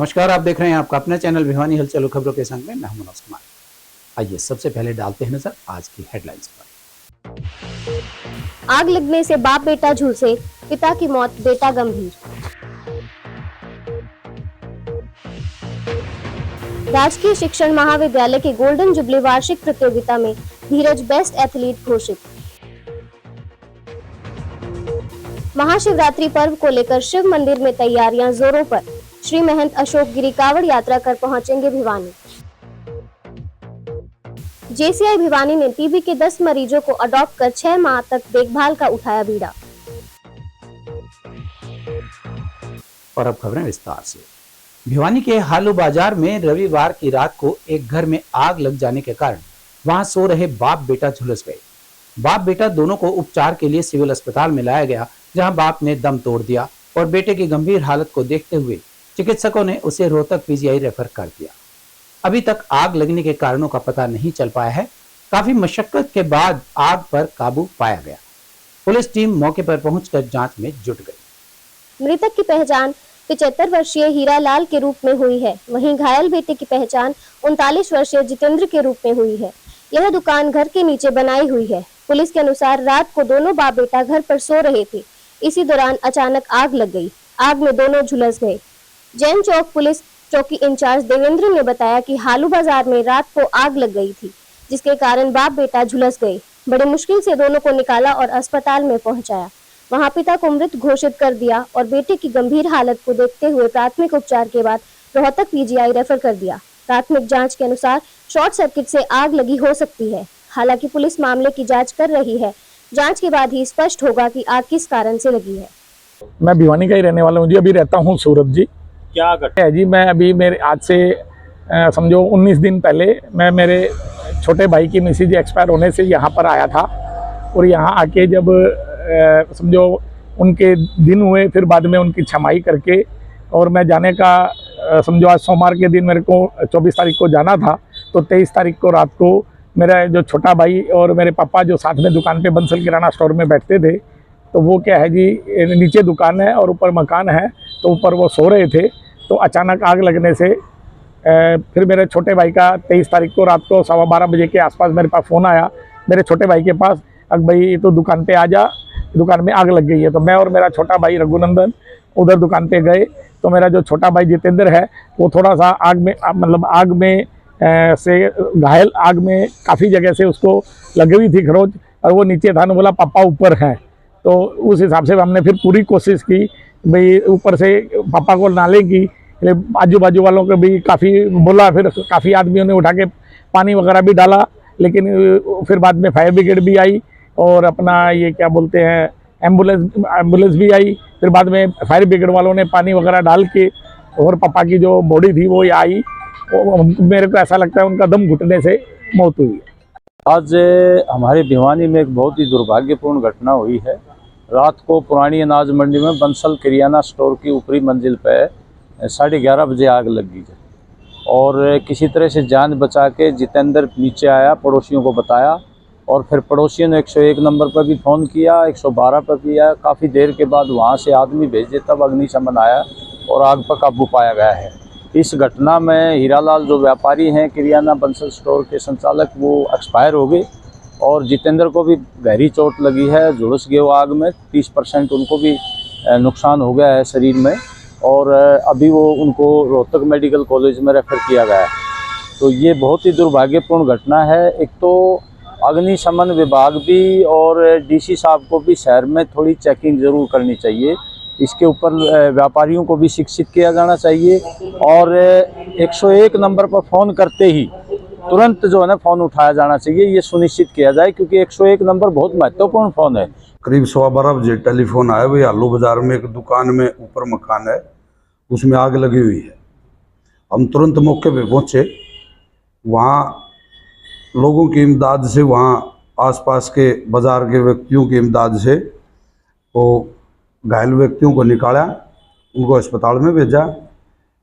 नमस्कार, आप देख रहे हैं आपका अपना चैनल भिवानी हलचल खबरों के संग में मैं मनोज कुमार। आइए सबसे पहले डालते हैं नजर आज की हेडलाइंस पर। आग लगने से बाप बेटा झुलसे, पिता की मौत, बेटा गंभीर। राजकीय शिक्षण महाविद्यालय के गोल्डन जुबली वार्षिक प्रतियोगिता में धीरज बेस्ट एथलीट घोषित। महाशिवरात्रि पर्व को लेकर शिव मंदिर में तैयारियां जोरों पर। श्री महंत अशोक गिरी कावड़ यात्रा कर पहुंचेंगे भिवानी। जेसीआई भिवानी ने टीबी के 10 मरीजों को अडॉप्ट कर 6 माह तक देखभाल का उठाया बीड़ा। और अब खबरें विस्तार से। भिवानी के हालू बाजार में रविवार की रात को एक घर में आग लग जाने के कारण वहां सो रहे बाप बेटा झुलस गए। बाप बेटा दोनों को उपचार के लिए सिविल अस्पताल में लाया गया, जहां बाप ने दम तोड़ दिया और बेटे की गंभीर हालत को देखते हुए चिकित्सकों ने उसे रोहतक पीजीआई रेफर कर दिया। अभी तक आग लगने के कारणों का पता नहीं चल पाया है। काफी मशक्कत के बाद आग पर काबू पाया गया। पुलिस टीम मौके पर पहुंचकर जांच में जुट गई। मृतक की पहचान 75 वर्षीय हीरालाल के रूप में हुई है। वहीं घायल बेटे की पहचान 39 वर्षीय जितेंद्र के रूप में हुई है। यह दुकान घर के नीचे बनाई हुई है। पुलिस के अनुसार रात को दोनों बाप बेटा घर पर सो रहे थे। इसी दौरान अचानक आग लग गई। आग में दोनों झुलस गए। जैन चौक पुलिस चौकी इंचार्ज देवेंद्र ने बताया कि हालू बाजार में रात को आग लग गई थी, जिसके कारण बाप बेटा झुलस गए। बड़ी मुश्किल से दोनों को निकाला और अस्पताल में पहुंचाया। वहां पिता को मृत घोषित कर दिया और बेटे की गंभीर हालत को देखते हुए प्राथमिक उपचार के बाद रोहतक पीजीआई रेफर कर दिया। प्राथमिक जांच के अनुसार शॉर्ट सर्किट से आग लगी हो सकती है। हालांकि पुलिस मामले की जांच कर रही है। जांच के बाद ही स्पष्ट होगा कि आग किस कारण से लगी है। मैं भिवानी का ही रहने वाला हूँ जी। अभी रहता हूँ सूरत जी। क्या घटना है जी? मैं अभी मेरे आज से समझो 19 दिन पहले मैं मेरे छोटे भाई की मिसेज एक्सपायर होने से यहाँ पर आया था। और यहाँ आके जब समझो उनके दिन हुए, फिर बाद में उनकी छमाई करके और मैं जाने का समझो आज सोमवार के दिन मेरे को 24 तारीख को जाना था। तो 23 तारीख को रात को मेरा जो छोटा भाई और मेरे पापा जो साथ में दुकान पे बंसल किराना स्टोर में बैठते थे, तो वो क्या है जी, नीचे दुकान है और ऊपर मकान है, तो ऊपर वो सो रहे थे। तो अचानक आग लगने से फिर मेरे छोटे भाई का 23 तारीख को रात को 12:15 बजे के आसपास मेरे पास फ़ोन आया मेरे छोटे भाई के पास, अब भाई तो दुकान पे आ जा, दुकान में आग लग गई है। तो मैं और मेरा छोटा भाई रघुनंदन उधर दुकान पे गए। तो मेरा जो छोटा भाई जितेंद्र है वो थोड़ा सा आग में मतलब आग में से घायल, आग में काफ़ी जगह से उसको लगी हुई थी खरोच, और वो नीचे था। ने बोला पापा ऊपर हैं। तो उस हिसाब से हमने फिर पूरी कोशिश की भाई ऊपर से पापा को नाले की, आजू बाजू वालों को भी काफ़ी बोला, फिर काफ़ी आदमियों ने उठा के पानी वगैरह भी डाला। लेकिन फिर बाद में फायर ब्रिगेड भी आई और अपना ये क्या बोलते हैं एम्बुलेंस भी आई। फिर बाद में फायर ब्रिगेड वालों ने पानी वगैरह डाल के और पापा की जो बॉडी थी वो आई। मेरे को ऐसा लगता है उनका दम घुटने से मौत हुई है। आज हमारे भिवानी में एक बहुत ही दुर्भाग्यपूर्ण घटना हुई है। रात को पुरानी अनाज मंडी में बंसल किराना स्टोर की ऊपरी मंजिल पे 11:30 बजे आग लगी है और किसी तरह से जान बचा के जितेंद्र नीचे आया, पड़ोसियों को बताया और फिर पड़ोसियों ने 101 नंबर पर भी फ़ोन किया, 112 पर किया। काफ़ी देर के बाद वहाँ से आदमी भेजे, तब अग्निशमन आया और आग पर काबू पाया गया है। इस घटना में हीरालाल जो व्यापारी हैं किराना बंसल स्टोर के संचालक, वो एक्सपायर हो गए और जितेंद्र को भी गहरी चोट लगी है, झुलस गए वो आग में। 30% उनको भी नुकसान हो गया है शरीर में और अभी वो उनको रोहतक मेडिकल कॉलेज में रेफर किया गया है। तो ये बहुत ही दुर्भाग्यपूर्ण घटना है। एक तो अग्निशमन विभाग भी और डीसी साहब को भी शहर में थोड़ी चेकिंग ज़रूर करनी चाहिए। इसके ऊपर व्यापारियों को भी शिक्षित किया जाना चाहिए और 101 नंबर पर फ़ोन करते ही तुरंत जो है ना फ़ोन उठाया जाना चाहिए, ये सुनिश्चित किया जाए, क्योंकि 101 नंबर बहुत महत्वपूर्ण फ़ोन है। करीब 12:15 बजे टेलीफोन आया, भाई हालू बाजार में एक दुकान में ऊपर मकान है, उसमें आग लगी हुई है। हम तुरंत मौके पे पहुंचे। वहाँ लोगों की इमदाद से, वहाँ आसपास के बाज़ार के व्यक्तियों की इमदाद से वो घायल व्यक्तियों को निकाला, उनको अस्पताल में भेजा।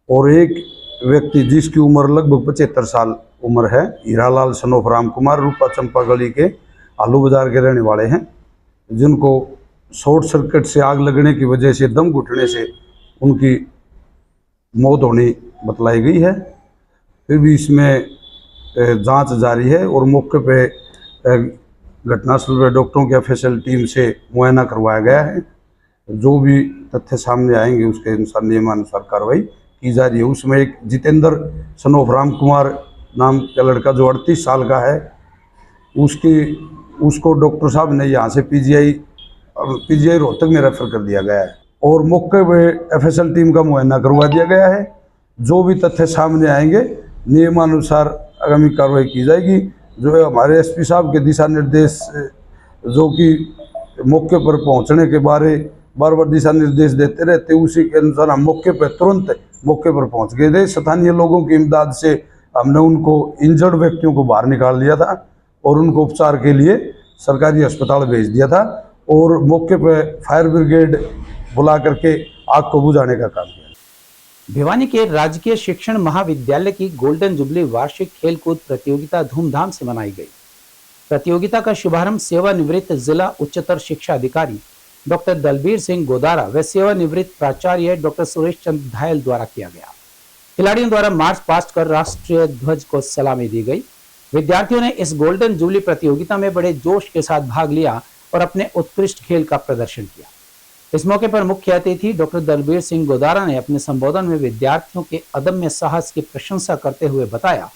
और एक व्यक्ति जिसकी उम्र लगभग 75 साल उम्र है, हीरालाल सनोफ राम कुमार, रूपा चंपा गली के आलू बाज़ार के रहने वाले हैं, जिनको शॉर्ट सर्किट से आग लगने की वजह से दम घुटने से उनकी मौत होनी बतलाई गई है। फिर भी इसमें जांच जारी है और मौके पे घटनास्थल पर डॉक्टरों की ऑफिशियल टीम से मुआयना करवाया गया है। जो भी तथ्य सामने आएंगे उसके अनुसार नियमानुसार कार्रवाई की जा रही है। उसमें एक जितेंद्र सन ऑफ राम कुमार नाम का लड़का जो 38 साल का है, उसको डॉक्टर साहब ने यहाँ से पीजीआई रोहतक में रेफर कर दिया गया है और मौके पे एफएसएल टीम का मुआयना करवा दिया गया है। जो भी तथ्य सामने आएंगे नियमानुसार आगामी कार्रवाई की जाएगी। जो है हमारे एसपी साहब के दिशा निर्देश, जो कि मौके पर पहुंचने के बारे बार बार दिशा निर्देश देते रहते, उसी के अनुसार हम तुरंत मौके पर पहुंच गए थे। स्थानीय लोगों की इमदाद से हमने उनको इंजर्ड व्यक्तियों को बाहर निकाल लिया था और उनको उपचार के लिए सरकारी अस्पताल भेज दिया था और मौके पर फायर ब्रिगेड बुला करके आग को बुझाने का काम किया। भिवानी के राजकीय शिक्षण महाविद्यालय की गोल्डन जुबली वार्षिक खेलकूद प्रतियोगिता धूमधाम से मनाई गई। प्रतियोगिता का शुभारंभ सेवानिवृत्त जिला उच्चतर शिक्षा अधिकारी डॉक्टर दलबीर सिंह गोदारा व सेवानिवृत्त प्राचार्य डॉक्टर सुरेश चंद्र धायल द्वारा किया गया। खिलाड़ियों द्वारा मार्च पास्ट कर राष्ट्रीय ध्वज को सलामी दी गई। विद्यार्थियों ने इस गोल्डन जुबली प्रतियोगिता में बड़े जोश के साथ भाग लिया और अपने उत्कृष्ट खेल का प्रदर्शन किया। इस मौके पर मुख्य अतिथि डॉक्टर दलबीर सिंह गोदारा ने अपने संबोधन में विद्यार्थियों के अदम्य साहस की प्रशंसा करते हुए बताया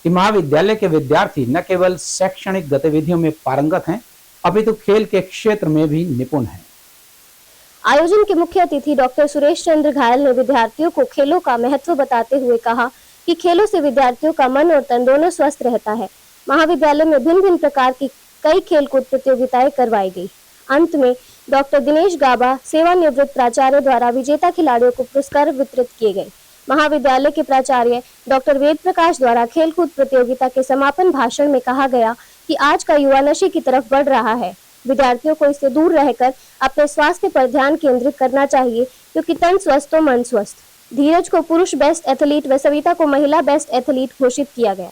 कि महाविद्यालय के विद्यार्थी न केवल शैक्षणिक गतिविधियों में पारंगत हैं, अपितु खेल के क्षेत्र में भी निपुण हैं। आयोजन के मुख्य अतिथि डॉक्टर सुरेश चंद्र घायल ने विद्यार्थियों को खेलों का महत्व बताते हुए कहा कि खेलों से विद्यार्थियों का मन और तन दोनों स्वस्थ रहता है। महाविद्यालय में भिन्न भिन्न प्रकार की कई खेलकूद प्रतियोगिताएं करवाई गई। अंत में डॉक्टर दिनेश गाबा सेवानिवृत्त प्राचार्य द्वारा विजेता खिलाड़ियों को पुरस्कार वितरित किए गए। महाविद्यालय के प्राचार्य डॉक्टर वेद प्रकाश द्वारा खेलकूद प्रतियोगिता के समापन भाषण में कहा गया कि आज का युवा नशे की तरफ बढ़ रहा है। विद्यार्थियों को इससे दूर रहकर अपने स्वास्थ्य पर ध्यान केंद्रित करना चाहिए, क्योंकि तन स्वस्थ तो मन स्वस्थ। धीरज को पुरुष बेस्ट एथलीट व सविता को महिला बेस्ट एथलीट घोषित किया गया।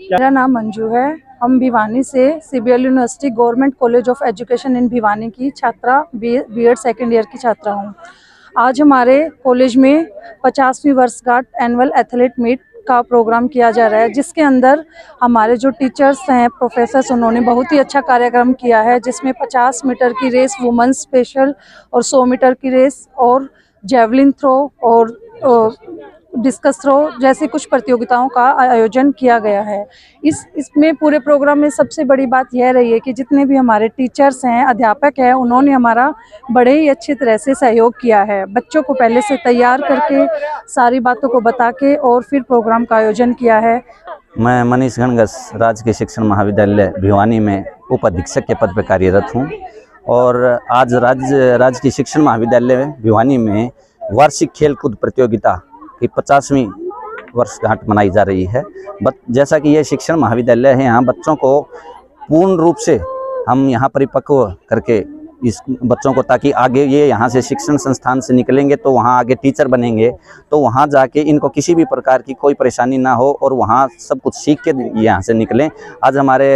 मेरा नाम मंजू है। हम भिवानी से CBL university government college of education in Bhiwani की छात्रा, बीएड सेकेंड ईयर की छात्रा हूँ। आज हमारे कॉलेज में 50वीं वर्षगांठ एनुअल एथलीट मीट का प्रोग्राम किया जा रहा है, जिसके अंदर हमारे जो टीचर्स हैं, प्रोफेसर्स, उन्होंने बहुत ही अच्छा कार्यक्रम किया है, जिसमें 50 मीटर की रेस वुमेन्स स्पेशल और 100 मीटर की रेस और जेवलिन थ्रो और डिस्कस थ्रो जैसी कुछ प्रतियोगिताओं का आयोजन किया गया है। इसमें पूरे प्रोग्राम में सबसे बड़ी बात यह रही है कि जितने भी हमारे टीचर्स हैं, अध्यापक हैं, उन्होंने हमारा बड़े ही अच्छी तरह से सहयोग किया है। बच्चों को पहले से तैयार करके सारी बातों को बता के और फिर प्रोग्राम का आयोजन किया है। मैं मनीष गणगस राजकीय शिक्षण महाविद्यालय भिवानी में उप अधीक्षक के पद पर कार्यरत हूँ और आज राजकीय शिक्षण महाविद्यालय भिवानी में वार्षिक खेलकूद प्रतियोगिता की 50वीं वर्षगांठ मनाई जा रही है। जैसा कि यह शिक्षण महाविद्यालय है, यहाँ बच्चों को पूर्ण रूप से हम यहाँ परिपक्व करके इस बच्चों को, ताकि आगे ये यहाँ से शिक्षण संस्थान से निकलेंगे तो वहाँ आगे टीचर बनेंगे, तो वहाँ जाके इनको किसी भी प्रकार की कोई परेशानी ना हो और वहाँ सब कुछ सीख के यहाँ से निकलें। आज हमारे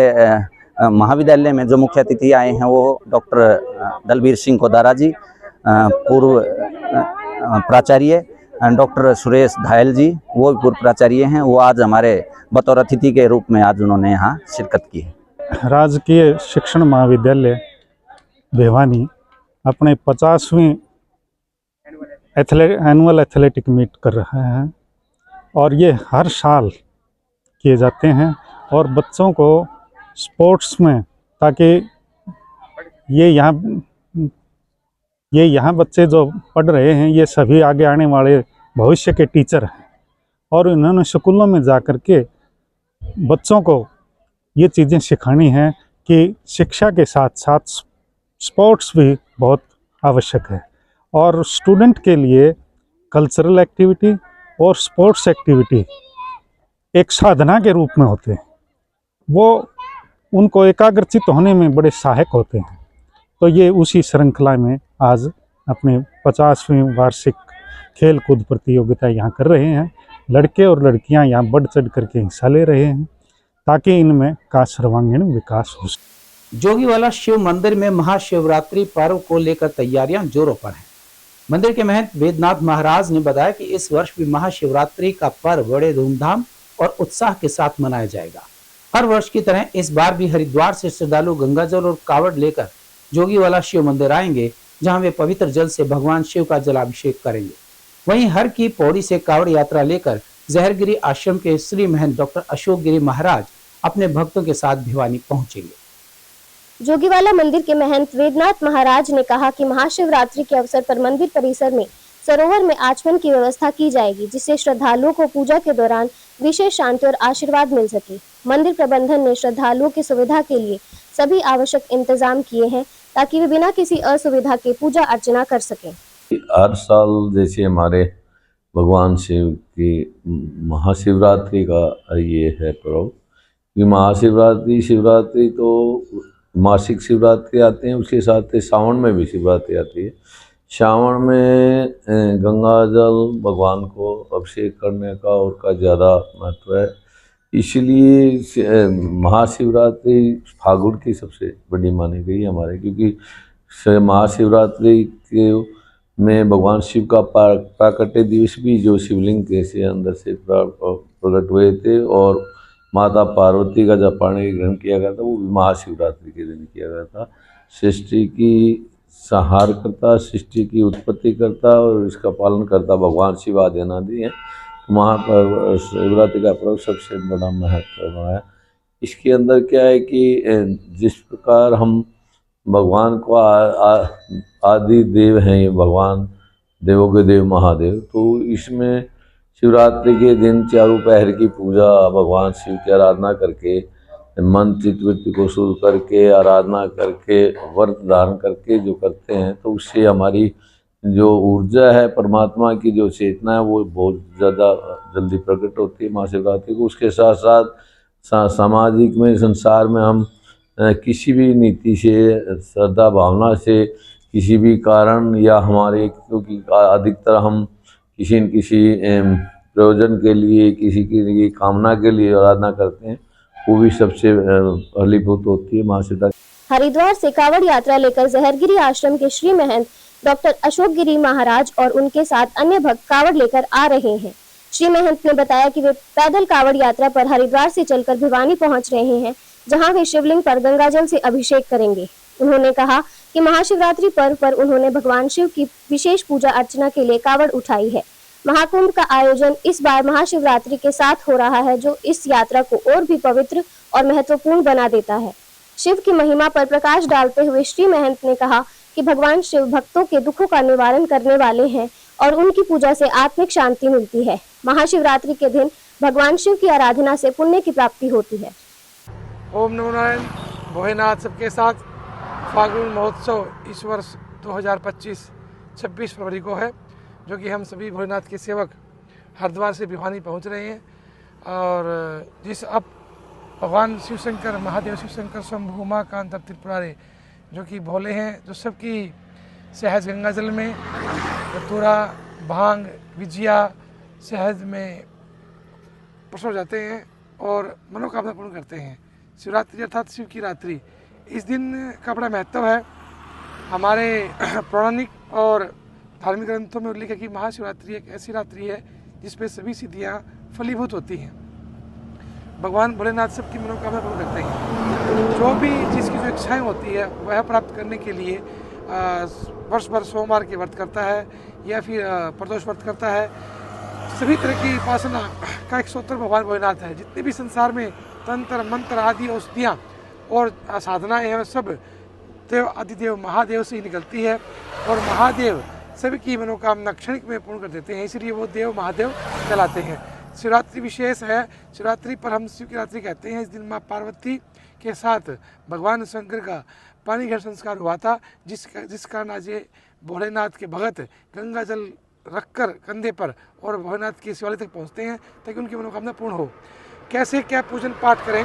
महाविद्यालय में जो मुख्य अतिथि आए हैं वो डॉक्टर दलबीर सिंह गोदारा जी, पूर्व प्राचार्य, डॉक्टर सुरेश धायल जी, वो पूर्व प्राचार्य हैं। वो आज हमारे बतौर अतिथि के रूप में आज उन्होंने यहाँ शिरकत की है। राजकीय शिक्षण महाविद्यालय भिवानी अपने 50वीं एनुअल एथलेटिक मीट कर रहे हैं और ये हर साल किए जाते हैं और बच्चों को स्पोर्ट्स में, ताकि ये यहाँ बच्चे जो पढ़ रहे हैं ये सभी आगे आने वाले भविष्य के टीचर हैं और इन्होंने स्कूलों में जा कर के बच्चों को ये चीज़ें सिखानी हैं कि शिक्षा के साथ साथ स्पोर्ट्स भी बहुत आवश्यक है और स्टूडेंट के लिए कल्चरल एक्टिविटी और स्पोर्ट्स एक्टिविटी एक साधना के रूप में होते हैं। वो उनको एकाग्रचित होने में बड़े सहायक होते हैं। तो ये उसी श्रृंखला में आज अपने 50वीं वार्षिक खेल कूद प्रतियोगिता यहाँ कर रहे हैं। लड़के और लड़कियाँ यहाँ बढ़ चढ़ करके हिस्सा ले रहे हैं ताकि इनमें का सर्वांगीण विकास हो सके। जोगीवाला शिव मंदिर में महाशिवरात्रि पर्व को लेकर तैयारियां जोरों पर हैं। मंदिर के महंत वेदनाथ महाराज ने बताया कि इस वर्ष भी महाशिवरात्रि का पर्व बड़े धूमधाम और उत्साह के साथ मनाया जाएगा। हर वर्ष की तरह इस बार भी हरिद्वार से श्रद्धालु गंगाजल और कावड़ लेकर जोगीवाला शिव मंदिर आएंगे, जहां वे पवित्र जल से भगवान शिव का जलाभिषेक करेंगे। वहीं हर की पौड़ी से कावड़ यात्रा लेकर जहरगिरी आश्रम के श्री महंत डॉक्टर अशोक गिरी महाराज अपने भक्तों के साथ भिवानी पहुंचेंगे। जोगीवाला मंदिर के महंत वेदनाथ महाराज ने कहा कि महाशिवरात्रि के अवसर पर मंदिर परिसर में सरोवर में आचमन की व्यवस्था की जाएगी, जिससे श्रद्धालुओं को पूजा के दौरान विशेष शांति और आशीर्वाद मिल सके। मंदिर प्रबंधन ने श्रद्धालुओं की सुविधा के लिए सभी आवश्यक इंतजाम किए हैं, ताकि वे बिना किसी असुविधा के पूजा अर्चना कर सकें। हर साल जैसे हमारे भगवान शिव की महाशिवरात्रि का ये है पर्व, कि महाशिवरात्रि शिवरात्रि तो मासिक शिवरात्रि आते हैं, उसके साथ सावन में भी शिवरात्रि आती है। श्रावण में गंगा जल भगवान को अभिषेक करने का और का ज़्यादा महत्व है, इसलिए महाशिवरात्रि फागुन की सबसे बड़ी मानी गई है हमारे, क्योंकि महाशिवरात्रि के में भगवान शिव का प्राकट्य दिवस भी जो शिवलिंग के से अंदर से प्रकट हुए थे और माता पार्वती का जब पाणी ग्रहण किया गया था, वो महाशिवरात्रि के दिन किया गया था। सृष्टि की संहार करता, सृष्टि की उत्पत्ति करता और इसका पालन करता भगवान शिव आदि अनादि हैं। महाशिवरात्रि का पर्व सबसे बड़ा महत्व है। इसके अंदर क्या है कि जिस प्रकार हम भगवान को आदि देव हैं, ये भगवान देवों के देव महादेव, तो इसमें शिवरात्रि के दिन चारों पहर की पूजा भगवान शिव की आराधना करके, मन चित्त वृत्ति को शुद्ध करके, आराधना करके, व्रत धारण करके जो करते हैं, तो उससे हमारी जो ऊर्जा है, परमात्मा की जो चेतना है, वो बहुत ज़्यादा जल्दी प्रकट होती है महाशिवरात्रि को। उसके साथ साथ सामाजिक में, संसार में हम किसी भी नीति से, श्रद्धा भावना से, किसी भी कारण या हमारे, क्योंकि अधिकतर हम किसी न किसी प्रयोजन के लिए, किसी की लिए कामना के लिए आराधना करते हैं, वो भी सबसे फलीभूत होती है महाशिवरात्रि। हरिद्वार से कावड़ यात्रा लेकर जहरगिरी आश्रम के श्री महंत डॉक्टर अशोक गिरी महाराज और उनके साथ अन्य भक्त कावड़ लेकर आ रहे हैं। श्री महंत ने बताया कि वे पैदल कावड़ यात्रा पर हरिद्वार से चलकर भिवानी पहुंच रहे हैं, जहां वे शिवलिंग पर गंगाजल से अभिषेक करेंगे। उन्होंने कहा कि महाशिवरात्रि पर्व पर उन्होंने भगवान शिव की विशेष पूजा अर्चना के लिए कावड़ उठाई है। महाकुंभ का आयोजन इस बार महाशिवरात्रि के साथ हो रहा है, जो इस यात्रा को और भी पवित्र और महत्वपूर्ण बना देता है। शिव की महिमा पर प्रकाश डालते हुए श्री महंत ने कहा कि भगवान शिव भक्तों के दुखों का निवारण करने वाले हैं और उनकी पूजा से आत्मिक शांति मिलती है। महाशिवरात्रि के दिन भगवान शिव की आराधना से पुण्य की प्राप्ति होती है। ओम नमो नारायण। भोलेनाथ सबके साथ फागुन महोत्सव इस वर्ष 2025 26 फरवरी को है, जो कि हम सभी भोलेनाथ के सेवक हरिद्वार से भिवानी पहुंच रहे हैं। और जिस अब भगवान शिव शंकर, महादेव शिव शंकर शंभु उमाकांत त्रिपुरारी, जो कि भोले हैं, जो सबकी सहज गंगा जल में धतूरा, भांग, विजिया सहज में प्रसन्न जाते हैं और मनोकामना पूर्ण करते हैं। शिवरात्रि अर्थात शिव की रात्रि, इस दिन का बड़ा महत्व है। हमारे पौराणिक और धार्मिक ग्रंथों में उल्लेख है कि महाशिवरात्रि एक ऐसी रात्रि है जिसमें सभी सिद्धियाँ फलीभूत होती हैं। भगवान भोलेनाथ सबकी मनोकामना पूर्ण करते हैं। जो भी जिसकी जो इच्छाएँ होती है वह प्राप्त करने के लिए वर्ष भर सोमवार के व्रत करता है या फिर प्रदोष व्रत करता है। सभी तरह की उपासना का एक सूत्र भगवान भोलेनाथ है। जितने भी संसार में तंत्र मंत्र आदि औषधियाँ और साधनाएँ हैं, सब देव आदिदेव महादेव से ही निकलती है और महादेव सभी की मनोकामना क्षणिक में पूर्ण कर देते हैं, इसलिए वो देव महादेव कहलाते हैं। शिवरात्रि विशेष है। शिवरात्रि पर हम शिव की रात्रि कहते हैं। इस दिन माँ पार्वती के साथ भगवान शंकर का पानी ग्रहण संस्कार हुआ था, जिस कारण आज ये भोलेनाथ के भगत गंगा जल रखकर कंधे पर और भोलेनाथ के शिवालय तक पहुँचते हैं ताकि उनकी मनोकामना पूर्ण हो। कैसे क्या पूजन पाठ करें?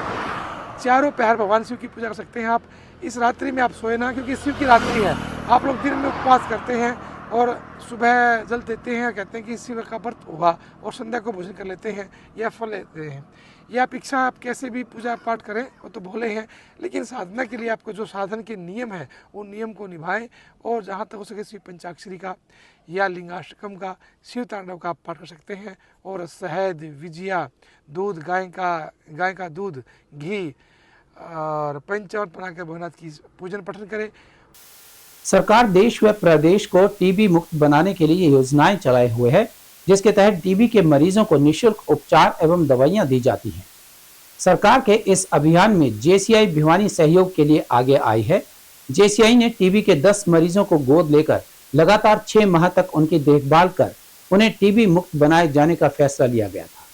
चारों पहर भगवान शिव की पूजा कर सकते हैं आप। इस रात्रि में आप सोए ना, क्योंकि शिव की रात्रि है। आप लोग दिन में उपवास करते हैं और सुबह जल देते हैं, कहते हैं कि शिव का व्रत हुआ, और संध्या को भोजन कर लेते हैं या फल लेते हैं। यह अपेक्षा आप कैसे भी पूजा पाठ करें वो तो भोले हैं, लेकिन साधना के लिए आपको जो साधन के नियम है वो नियम को निभाएं, और जहाँ तक हो सके शिव पंचाक्षरी का या लिंगाष्टकम का, शिव तांडव का आप पाठ कर सकते हैं। और शहद, विजिया, दूध, गाय का दूध, घी और पंचामृत बनाकर भोलेनाथ की पूजन पठन करें। सरकार देश व प्रदेश को टीबी मुक्त बनाने के लिए योजनाएं चलाए हुए है, जिसके तहत टीबी के मरीजों को निःशुल्क उपचार एवं दवाइयां दी जाती हैं। सरकार के इस अभियान में जेसीआई भिवानी सहयोग के लिए आगे आई है। जेसीआई ने टीबी के 10 मरीजों को गोद लेकर लगातार 6 माह तक उनकी देखभाल कर उन्हें टीबी मुक्त बनाए जाने का फैसला लिया गया था।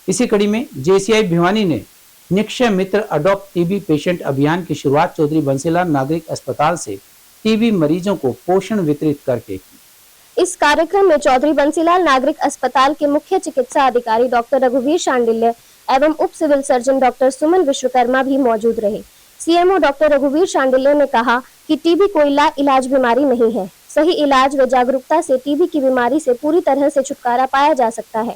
इसी कड़ी में जेसीआई भिवानी ने निक्षय मित्र अडॉप्ट टीबी पेशेंट अभियान की शुरुआत चौधरी बंसीलाल नागरिक अस्पताल से टीबी मरीजों को पोषण वितरित करके की। इस कार्यक्रम में चौधरी बंसीलाल नागरिक अस्पताल के मुख्य चिकित्सा अधिकारी डॉक्टर रघुवीर शांडिल्य एवं उप सिविल सर्जन डॉक्टर सुमन विश्वकर्मा भी मौजूद रहे। सीएमओ डॉक्टर रघुवीर शांडिल्य ने कहा कि टीबी कोई लाइलाज बीमारी नहीं है। सही इलाज व जागरूकता से टीबी की बीमारी से पूरी तरह से छुटकारा पाया जा सकता है।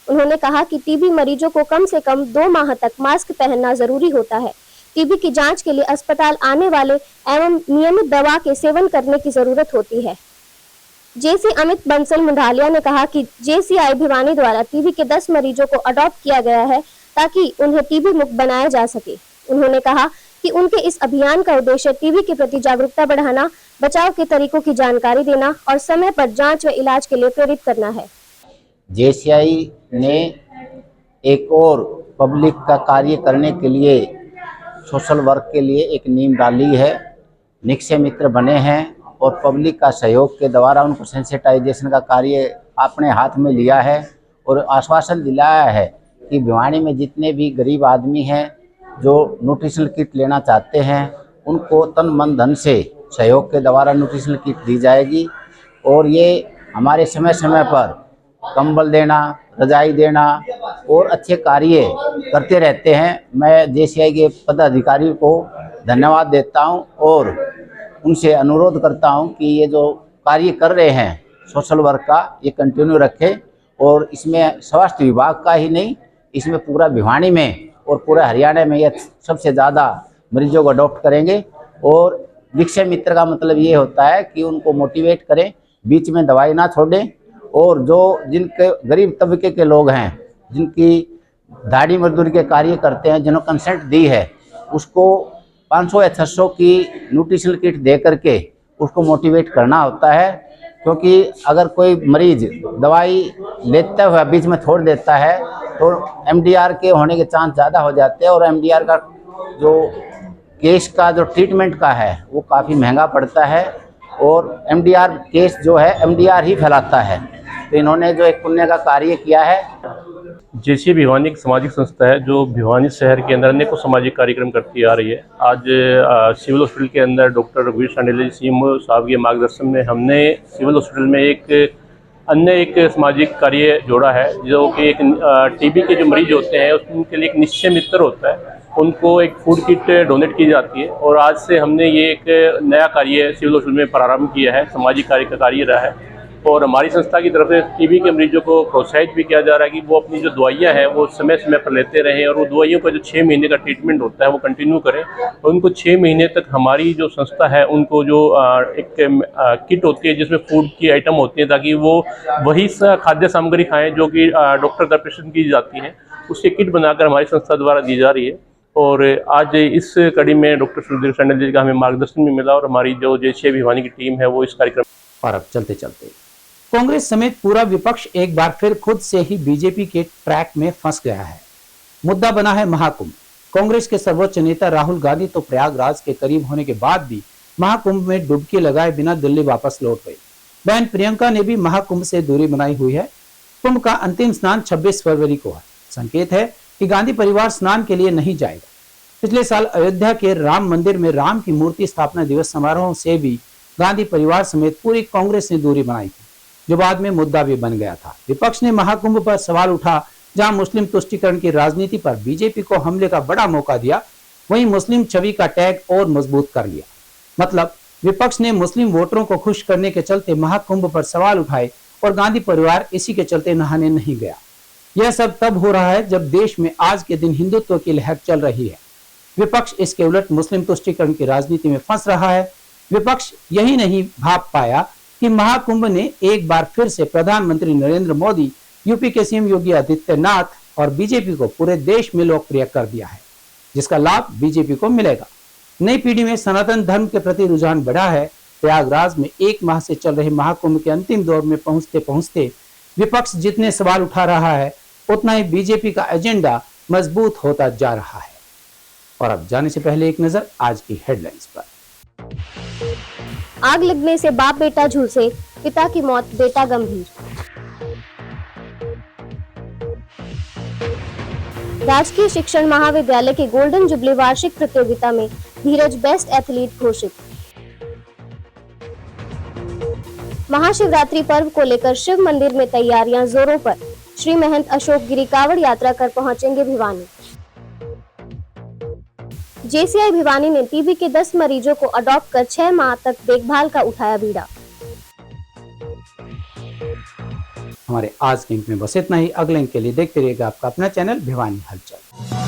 उन्होंने कहा कि टीबी मरीजों को कम से कम 2 माह तक मास्क पहनना जरूरी होता है। टीबी की जांच के लिए अस्पताल आने वाले एवं नियमित दवा के सेवन करने की जरूरत होती है। जेसी अमित बंसल मुंडालिया ने कहा कि जेसीआई भिवानी द्वारा टीबी के 10 मरीजों को अडॉप्ट किया गया है ताकि उन्हें टीबी मुक्त बनाया जा सके। उन्होंने कहा कि उनके इस अभियान का उद्देश्य टीबी के प्रति जागरूकता बढ़ाना, बचाव के तरीकों की जानकारी देना और समय पर जांच व इलाज के लिए प्रेरित करना है। जेसीआई ने एक और पब्लिक का कार्य करने के लिए, सोशल वर्क के लिए एक नींव डाली है। निक्षय मित्र बने हैं और पब्लिक का सहयोग के द्वारा उनको सेंसिटाइजेशन का कार्य अपने हाथ में लिया है और आश्वासन दिलाया है कि भिवानी में जितने भी गरीब आदमी हैं जो न्यूट्रिशनल किट लेना चाहते हैं उनको तन मन धन से सहयोग के द्वारा न्यूट्रिशनल किट दी जाएगी। और ये हमारे समय समय पर कंबल देना, रजाई देना और अच्छे कार्य करते रहते हैं। मैं जेसीआई के पदाधिकारियों को धन्यवाद देता हूं और उनसे अनुरोध करता हूं कि ये जो कार्य कर रहे हैं सोशल वर्क का, ये कंटिन्यू रखें। और इसमें स्वास्थ्य विभाग का ही नहीं, इसमें पूरा भिवानी में और पूरा हरियाणा में ये सबसे ज़्यादा मरीजों को अडॉप्ट करेंगे। और निक्षय मित्र का मतलब ये होता है कि उनको मोटिवेट करें, बीच में दवाई ना छोड़ें। और जो जिनके गरीब तबके के लोग हैं, जिनकी दाढ़ी मजदूरी के कार्य करते हैं, जिन्होंने कंसेंट दी है, उसको 500 या 600 की न्यूट्रिशनल किट दे करके उसको मोटिवेट करना होता है। क्योंकि अगर कोई मरीज दवाई लेते हुए बीच में छोड़ देता है तो एमडीआर के होने के चांस ज़्यादा हो जाते हैं। और एमडीआर का जो केस का जो ट्रीटमेंट का है वो काफ़ी महंगा पड़ता है और एमडीआर केस जो है एमडीआर ही फैलाता है। तो इन्होंने जो एक पुण्य का कार्य किया है। जेसीआई भिवानी एक सामाजिक संस्था है जो भिवानी शहर के अंदर अनेकों सामाजिक कार्यक्रम करती आ रही है। आज सिविल हॉस्पिटल के अंदर डॉक्टर रघुवीर शांडिल्य सीएमओ साहब के मार्गदर्शन में हमने सिविल हॉस्पिटल में एक सामाजिक कार्य जोड़ा है, जो कि एक टीबी के जो मरीज होते हैं उनके लिए एक निश्चय मित्र होता है, उनको एक फूड किट डोनेट की जाती है। और आज से हमने ये एक नया कार्य सिविल हॉस्पिटल में प्रारंभ किया है, सामाजिक कार्य का कार्य रहा है। और हमारी संस्था की तरफ से टीबी के मरीजों को प्रोत्साहित भी किया जा रहा है कि वो अपनी जो दवाइयाँ हैं वो समय समय पर लेते रहें और वो दवाइयों का जो 6 महीने का ट्रीटमेंट होता है वो कंटिन्यू करें। और उनको 6 महीने तक हमारी जो संस्था है उनको जो एक किट होती है जिसमें फूड की आइटम होती है, ताकि वो वही खाद्य सामग्री खाएँ जो कि डॉक्टर द्वारा प्रेस्क्रिप्शन की जाती है, उसकी किट बनाकर हमारी संस्था द्वारा दी जा रही है। और आज इस कड़ी में डॉक्टर सुधीर शांडिल्य जी का हमें मार्गदर्शन भी मिला और हमारी जो जेसीआई भिवानी की टीम है वो इस कार्यक्रम। और अब चलते चलते कांग्रेस समेत पूरा विपक्ष एक बार फिर खुद से ही बीजेपी के ट्रैक में फंस गया है। मुद्दा बना है महाकुंभ। कांग्रेस के सर्वोच्च नेता राहुल गांधी तो प्रयागराज के करीब होने के बाद भी महाकुंभ में डुबकी लगाए बिना दिल्ली वापस लौट गई। बहन प्रियंका ने भी महाकुंभ से दूरी बनाई हुई है। कुंभ का अंतिम स्नान 26 फरवरी को है। संकेत है कि गांधी परिवार स्नान के लिए नहीं जाएगा। पिछले साल अयोध्या के राम मंदिर में राम की मूर्ति स्थापना दिवस समारोह से भी गांधी परिवार समेत पूरी कांग्रेस ने दूरी बनाई थी, जो बाद में मुद्दा भी बन गया था। विपक्ष ने महाकुंभ पर सवाल उठा, जहां मुस्लिम तुष्टीकरण की राजनीति पर बीजेपी को हमले का बड़ा मौका दिया, वहीं मुस्लिम छवि का टैग और मजबूत कर लिया। मतलब विपक्ष ने मुस्लिम वोटरों को खुश करने के चलते महाकुंभ पर सवाल उठाए और गांधी परिवार इसी के चलते नहाने नहीं गया। यह सब तब हो रहा है जब देश में आज के दिन हिंदुत्व की लहर चल रही है। विपक्ष इसके उलट मुस्लिम तुष्टीकरण की राजनीति में फंस रहा है। विपक्ष यही नहीं भाप पाया कि महाकुंभ ने एक बार फिर से प्रधानमंत्री नरेंद्र मोदी, यूपी के सीएम योगी आदित्यनाथ और बीजेपी को पूरे देश में लोकप्रिय कर दिया है, जिसका लाभ बीजेपी को मिलेगा। नई पीढ़ी में सनातन धर्म के प्रति रुझान बढ़ा है। प्रयागराज में एक माह से चल रहे महाकुंभ के अंतिम दौर में पहुंचते पहुंचते विपक्ष जितने सवाल उठा रहा है, उतना ही बीजेपी का एजेंडा मजबूत होता जा रहा है। और अब जाने से पहले एक नजर आज की हेडलाइंस पर। आग लगने से बाप बेटा झुलसे, पिता की मौत, बेटा गंभीर। राजकीय शिक्षण महाविद्यालय की गोल्डन जुबली वार्षिक प्रतियोगिता में धीरज बेस्ट एथलीट घोषित। महाशिवरात्रि पर्व को लेकर शिव मंदिर में तैयारियां जोरों पर। श्री महंत अशोक गिरी कावड़ यात्रा कर पहुंचेंगे भिवानी। जेसीआई भिवानी ने टीबी के 10 मरीजों को अडॉप्ट कर 6 माह तक देखभाल का उठाया बीड़ा। हमारे आज के अंक में बस इतना ही। अगले अंक के लिए देखते रहिएगा आपका अपना चैनल भिवानी हलचल।